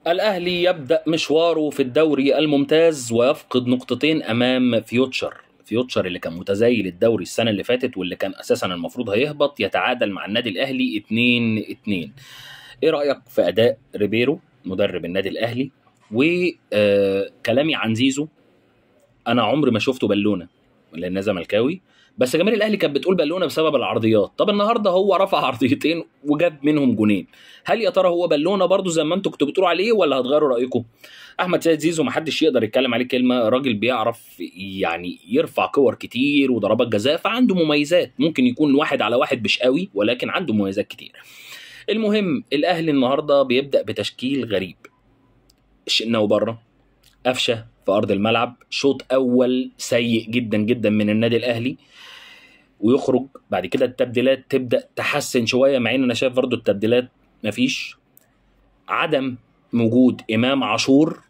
الأهلي يبدأ مشواره في الدوري الممتاز ويفقد نقطتين أمام فيوتشر اللي كان متزايل الدوري السنة اللي فاتت واللي كان أساسا المفروض هيهبط، يتعادل مع النادي الأهلي 2-2. إيه رأيك في أداء ريبيرو مدرب النادي الأهلي؟ وكلامي عن زيزو، أنا عمري ما شفته بالونة لأن زملكاوي، بس جماهير الاهلي كانت بتقول بالونه بسبب العرضيات. طب النهارده هو رفع عرضيتين وجاب منهم جونين، هل يا ترى هو بالونه برضو زي ما انتوا كنتوا بتقولوا عليه ولا هتغيروا رايكم؟ احمد سيد زيزو ما حدش يقدر يتكلم عليه كلمه، راجل بيعرف يعني يرفع كور كتير وضربات جزاء، فعنده مميزات، ممكن يكون 1-على-1 مش قوي ولكن عنده مميزات كتير. المهم الاهلي النهارده بيبدا بتشكيل غريب، الشناوي بره، قفشه في ارض الملعب، شوط اول سيء جدا جدا من النادي الاهلي ويخرج. بعد كده التبديلات تبدا تحسن شويه، مع ان انا شايف برضو التبديلات مفيش، عدم وجود امام عاشور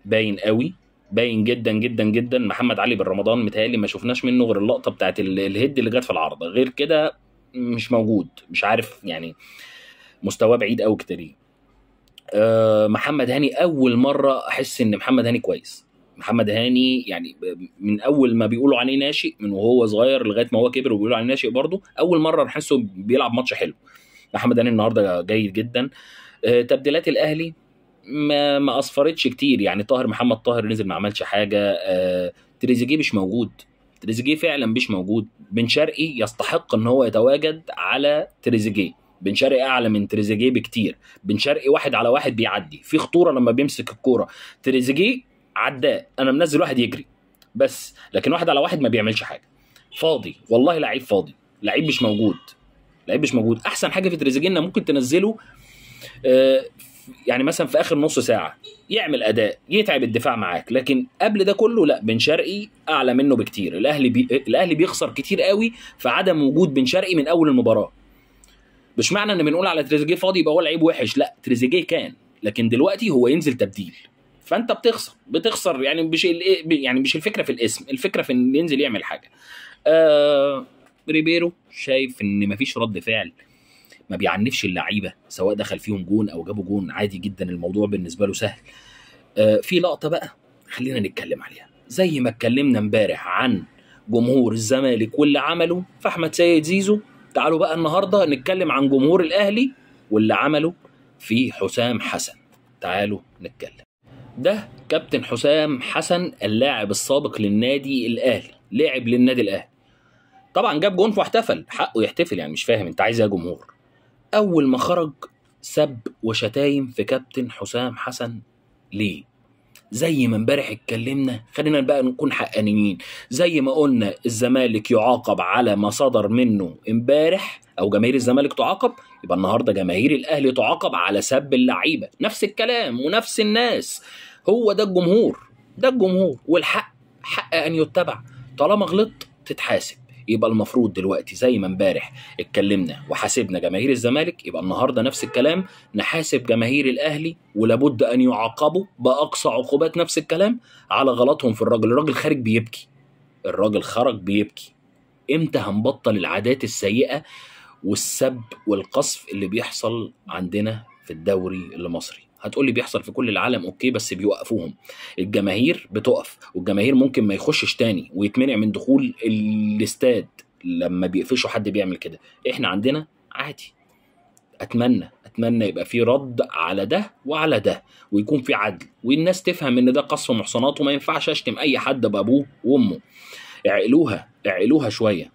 باين قوي، باين جدا جدا جدا. محمد علي بن رمضان متهيألي ما شفناش منه غير اللقطه بتاعت الهيد اللي جت في العارضه، غير كده مش موجود، مش عارف يعني مستواه بعيد قوي كتير. محمد هاني اول مره احس ان محمد هاني كويس. محمد هاني يعني من اول ما بيقولوا عليه ناشئ، من وهو صغير لغايه ما هو كبر وبيقولوا عليه ناشئ برضه، اول مره نحسه بيلعب ماتش حلو. محمد هاني النهارده جيد جدا. تبديلات الاهلي ما اصفرتش كتير، يعني محمد طاهر نزل ما عملش حاجه. تريزيجيه مش موجود، تريزيجيه فعلا مش موجود. بن شرقي يستحق ان هو يتواجد على تريزيجيه، بن شرقي اعلى من تريزيجيه بكتير. بن شرقي 1-على-1 بيعدي في خطوره لما بيمسك الكوره، تريزيجيه عداء، انا منزل واحد يجري بس، لكن 1-على-1 ما بيعملش حاجه، فاضي والله، لعيب فاضي، لعيب مش موجود، لعيب مش موجود. احسن حاجه في تريزيجيه ممكن تنزله يعني مثلا في اخر نص ساعه يعمل اداء يتعب الدفاع معاك، لكن قبل ده كله لا، بن شرقي اعلى منه بكتير. الاهلي بيخسر كتير قوي في عدم وجود بن شرقي من اول المباراه. مش معنى ان بنقول على تريزيجيه فاضي يبقى هو لعيب وحش، لا، تريزيجيه كان، لكن دلوقتي هو ينزل تبديل، فانت بتخسر يعني مش الفكره في الاسم، الفكره في ان ينزل يعمل حاجه. ريبيرو شايف ان مفيش رد فعل، ما بيعنفش اللعيبه، سواء دخل فيهم جون او جابوا جون عادي جدا، الموضوع بالنسبه له سهل. في لقطه بقى خلينا نتكلم عليها، زي ما اتكلمنا امبارح عن جمهور الزمالك واللي عمله في احمد سيد زيزو، تعالوا بقى النهارده نتكلم عن جمهور الاهلي واللي عمله في حسام حسن. تعالوا نتكلم. ده كابتن حسام حسن اللاعب السابق للنادي الاهلي، لعب للنادي الاهلي، طبعا جاب جون واحتفل، حقه يحتفل، يعني مش فاهم انت عايز ايه يا جمهور. اول ما خرج سب وشتايم في كابتن حسام حسن، ليه؟ زي ما امبارح اتكلمنا، خلينا بقى نكون حقانيين، زي ما قلنا الزمالك يعاقب على ما صدر منه امبارح، او جماهير الزمالك تعاقب، يبقى النهارده جماهير الاهلي تعاقب على سب اللعيبه، نفس الكلام ونفس الناس. هو ده الجمهور، ده الجمهور، والحق حق ان يتبع، طالما غلطت تتحاسب. يبقى المفروض دلوقتي زي ما امبارح اتكلمنا وحاسبنا جماهير الزمالك، يبقى النهارده نفس الكلام نحاسب جماهير الاهلي، ولابد ان يعاقبوا باقصى عقوبات، نفس الكلام على غلطهم في الراجل خارج بيبكي، الراجل خرج بيبكي. امتى هنبطل العادات السيئه والسب والقصف اللي بيحصل عندنا في الدوري المصري؟ هتقولي بيحصل في كل العالم، اوكي، بس بيوقفوهم، الجماهير بتقف، والجماهير ممكن ما يخشش تاني ويتمنع من دخول الاستاد لما بيقفشوا حد بيعمل كده. احنا عندنا عادي. اتمنى يبقى في رد على ده وعلى ده، ويكون في عدل، والناس تفهم ان ده قصف محصنات، وما ينفعش اشتم اي حد بابوه وامه. اعقلوها شويه،